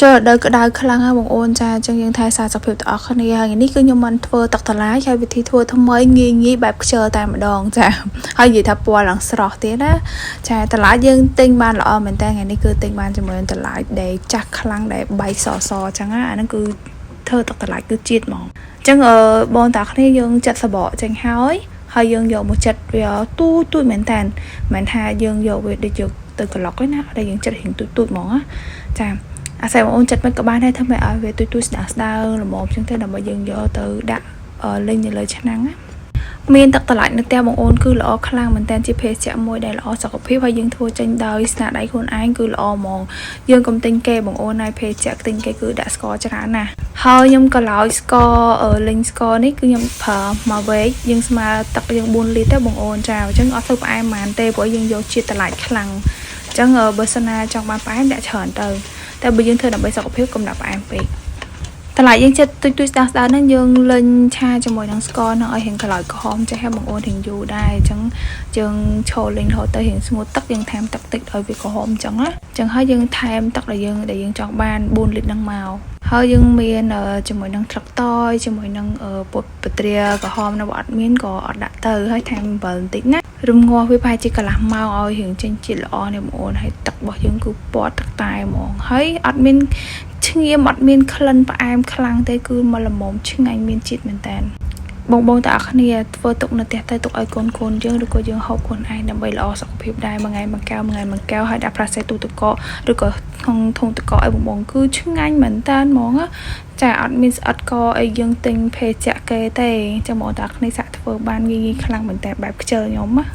ចូលដល់ក្តៅខ្លាំងហើយបងអូនចាអញ្ចឹងយើងថែសារសុខភាពទាំងអស់គ្នាហើយនេះគឺខ្ញុំមិនធ្វើទឹកតឡាយហើយវិធីធ្វើថ្មីងាយបែបខ្ជិលតែម្ដងចាហើយនិយាយថាពណ៌ឡើងស្រស់ទៀតណាចាតឡាយយើងទិញបានល្អមែនតើថ្ងៃនេះគឺទិញបានជាមួយនឹងតឡាយដែលចាស់ខ្លាំងដែលបែកសអញ្ចឹងណាអាហ្នឹងគឺធ្វើទឹកតឡាយគឺជាតិហ្មងអញ្ចឹងបងតាគ្នាយើងចាត់សបកចេញហើយយើងយកមកចាត់វាទូចមែនតើមិនថាយើងយកវាដូចយកទៅក្លុកឯណាដែលយើងចាត់រៀងទូចហ្មងណាចាអាស្រ័យបងអូនចិត្តមិនក៏បានដែរធ្វើឲ្យវាទូចស្ដើងល្មមចឹងទៅដើម្បីយើងយកទៅដាក់លេងនៅលើឆ្នាំងណាមានទឹកតឡាច់នៅផ្ទះបងអូនគឺល្អខ្លាំងមែនតើជាភេសជ្ជៈមួយដែលល្អសុខភាពហើយយើងធ្វើចេញដោយស្នាដៃខ្លួនឯងគឺល្អហ្មងយើងកុំទិញគេបងអូនហើយភេសជ្ជៈទិញគេគឺដាក់ស្ករច្រើនណាស់ហើយខ្ញុំក៏ឡោយស្ករលេងស្ករនេះគឺខ្ញុំប្រើមកវែកយើងស្មើទឹកយើង4លីត្រទៅបងអូនចាអញ្ចឹងអត់ធ្វើផ្អែមហ្មងទេព្រោះយើងយកជាតិតឡាច់ខ្លាំងអញ្ចឹងបើសិនណាចង់បានផ្អែមដាក់ច្រើនទៅតែបើយើងធ្វើដើម្បីសុខភាពកុំដាក់ផ្អែមពេកតឡាយយើងចិត្តទូចស្ដើងហ្នឹងយើងលេងឆាជាមួយនឹងស្ករហ្នឹងឲ្យរៀងក្លោយក្រហមចេះឲ្យបងអូនរៀងយូរដែរអញ្ចឹងយើងឈរលេងរហូតទៅរៀងស្ងួតទឹកយើងថែមទឹកតិចឲ្យវាក្រហមអញ្ចឹងណាអញ្ចឹងហើយយើងថែមទឹកដែលយើងចង់បាន4លីត្រហ្នឹងមកហើយយើងមានជាមួយនឹងស្លឹកតយជាមួយនឹងពុតពត្រាក្រហមនៅអត់មានក៏អត់ដាក់ទៅហើយថែមអំបិលបន្តិចណារំងាស់វាប្រហែលជាកន្លះម៉ោងឲ្យរៀងចេញជាតិល្អនេះបងអូនហើយទឹករបស់យើងគឺពណ៌ទឹកតែហ្មងហើយអត់មានឆ្ងៀមអត់មានក្លិនផ្អែមខ្លាំងទេគឺមកល្មមឆ្ងាញ់មានជាតិមែនតើបងតាអរគ្នាធ្វើទុកនៅផ្ទះទៅទុកឲ្យកូនយើងឬក៏យើងហូបខ្លួនឯងដើម្បីល្អសុខភាពដែរមួយថ្ងៃមួយកែវហើយដាក់ប្រាសេទូទឹកកកឬក៏ក្នុងធុងទឹកកកឲ្យបងគឺឆ្ងាញ់មែនតើហ្មងចាអត់មានស្អិតកអីយើងទិញភេសជ្ជៈគេទេចាំបងតាគ្នាសាក់ធ្វើបានងាយខ្លាំងមែនតើបែបខ្ជិលខ្ញុំណា